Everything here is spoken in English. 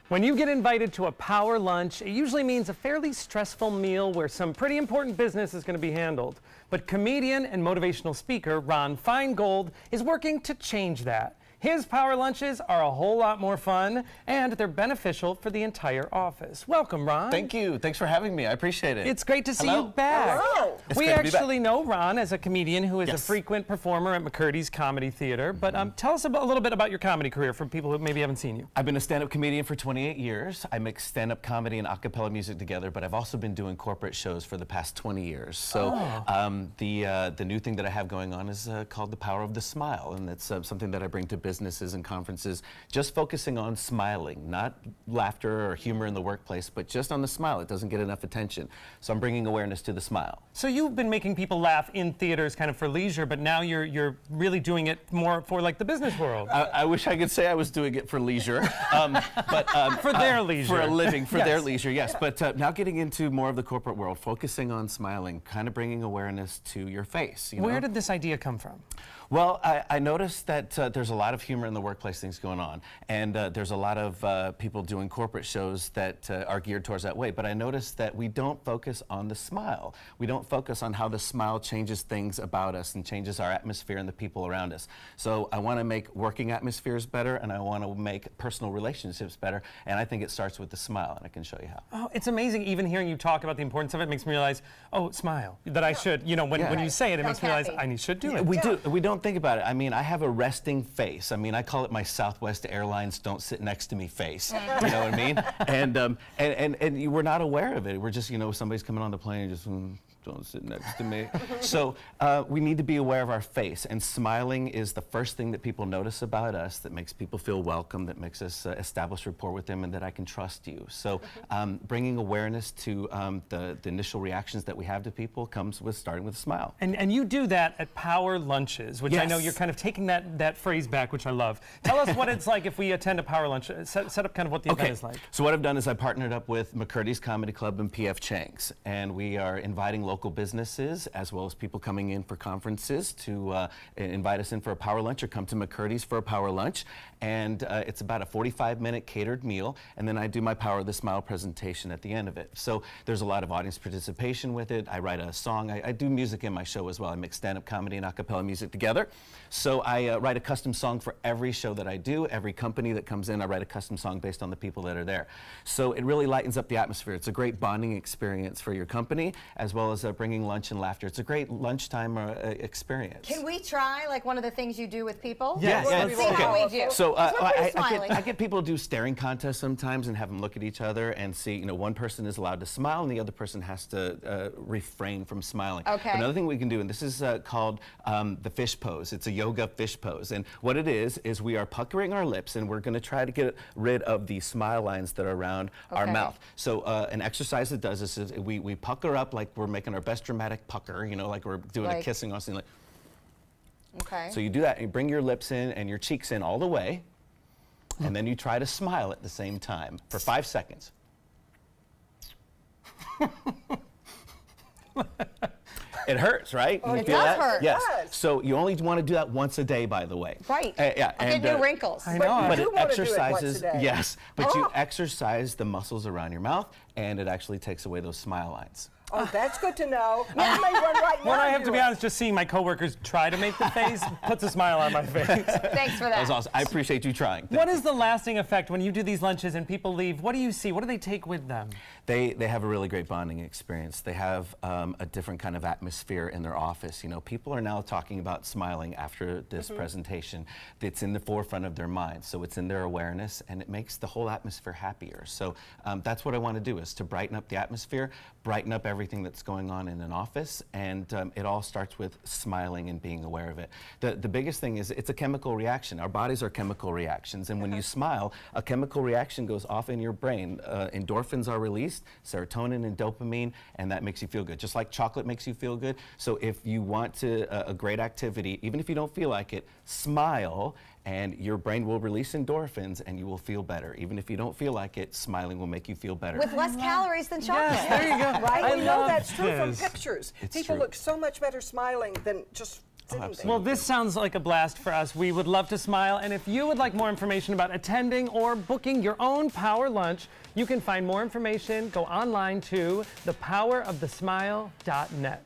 When you get invited to a power lunch, it usually means a fairly stressful meal where some pretty important business is going to be handled. But comedian and motivational speaker Ron Feingold is working to change that. His power lunches are a whole lot more fun, and they're beneficial for the entire office. Welcome, Ron. Thank you. Thanks for having me. I appreciate it. It's great to see you back. Hello. We actually know Ron as a comedian who is a frequent performer at McCurdy's Comedy Theater. But tell us a little bit about your comedy career for people who maybe haven't seen you. I've been a stand-up comedian for 28 years. I mix stand-up comedy and a cappella music together, but I've also been doing corporate shows for the past 20 years. So the new thing that I have going on is called The Power of the Smile, and it's something that I bring to businesses and conferences, just focusing on smiling, not laughter or humor in the workplace, but just on the smile. It doesn't get enough attention. So I'm bringing awareness to the smile. So you've been making people laugh in theaters kind of for leisure, but now you're really doing it more for like the business world. I wish I could say I was doing it for leisure, but for their leisure. For a living, for their leisure, yes. But now getting into more of the corporate world, focusing on smiling, kind of bringing awareness to your face. You know? Where did this idea come from? Well, I noticed that there's a lot of humor in the workplace things going on, and there's a lot of people doing corporate shows that are geared towards that way, but I noticed that we don't focus on the smile. We don't focus on how the smile changes things about us and changes our atmosphere and the people around us. So I want to make working atmospheres better, and I want to make personal relationships better, and I think it starts with the smile, and I can show you how. Oh, it's amazing. Even hearing you talk about the importance of it makes me realize, oh, smile, that I should, you know, when you say it, it makes me realize I should do it. We don't think about it. I mean, I have a resting face. I mean, I call it my Southwest Airlines don't sit next to me face. You know what I mean? And we're not aware of it. We're just, you know, somebody's coming on the plane and just don't sit next to me. So we need to be aware of our face, and smiling is the first thing that people notice about us, that makes people feel welcome, that makes us establish rapport with them, and that I can trust you. So bringing awareness to the initial reactions that we have to people comes with starting with a smile. And you do that at power lunches, which I know you're kind of taking that phrase back, which I love. Tell us what it's like if we attend a power lunch. Set up kind of what the event is like. So what I've done is I partnered up with McCurdy's Comedy Club and P.F. Chang's, and we are inviting local businesses as well as people coming in for conferences to invite us in for a power lunch or come to McCurdy's for a power lunch. And it's about a 45-minute catered meal, and then I do my Power of the Smile presentation at the end of it. So there's a lot of audience participation with it. I write a song. I do music in my show as well. I mix stand-up comedy and a cappella music together. So I write a custom song for every show that I do. Every company that comes in, I write a custom song based on the people that are there. So it really lightens up the atmosphere. It's a great bonding experience for your company, as well as bringing lunch and laughter. It's a great lunchtime experience. Can we try like one of the things you do with people? Yes. Let's see how we do. So I get people to do staring contests sometimes and have them look at each other and see, you know, one person is allowed to smile and the other person has to refrain from smiling. Okay. But another thing we can do, and this is called the fish pose. It's a yoga fish pose. And what it is we are puckering our lips and we're going to try to get rid of the smile lines that are around our mouth. So an exercise that does this is we pucker up like we're making our best dramatic pucker, you know, like we're doing a kissing or something like. Okay. So you do that, and you bring your lips in and your cheeks in all the way, and then you try to smile at the same time for 5 seconds. It hurts, right? Oh, it does hurt. Yes. So you only want to do that once a day, by the way. Right. Yeah. I get new wrinkles. I know. But you it want exercises. to do it once a day. Yes. But you exercise the muscles around your mouth, and it actually takes away those smile lines. Oh, that's good to know. I may run right now. Well, I have to be honest, just seeing my coworkers try to make the face puts a smile on my face. Thanks for that. That was awesome. I appreciate you trying. What is the lasting effect when you do these lunches and people leave? What do you see? What do they take with them? They have a really great bonding experience. They have a different kind of atmosphere in their office. You know, people are now talking about smiling after this presentation. It's in the forefront of their mind, so it's in their awareness, and it makes the whole atmosphere happier. So that's what I want to do, is to brighten up the atmosphere, brighten up everything that's going on in an office, and it all starts with smiling and being aware of it. The biggest thing is it's a chemical reaction. Our bodies are chemical reactions, and when you smile, a chemical reaction goes off in your brain. Endorphins are released, serotonin and dopamine, and that makes you feel good. Just like chocolate makes you feel good. So if you want a great activity, even if you don't feel like it, smile, and your brain will release endorphins and you will feel better. Even if you don't feel like it, smiling will make you feel better. With less calories than chocolate. Yes, there you go. Right? I We know love that's true from this. pictures. It's People true. look so much better smiling than just sitting there. Well, this sounds like a blast for us. We would love to smile. And if you would like more information about attending or booking your own Power Lunch, you can find more information. Go online to thepowerofthesmile.net.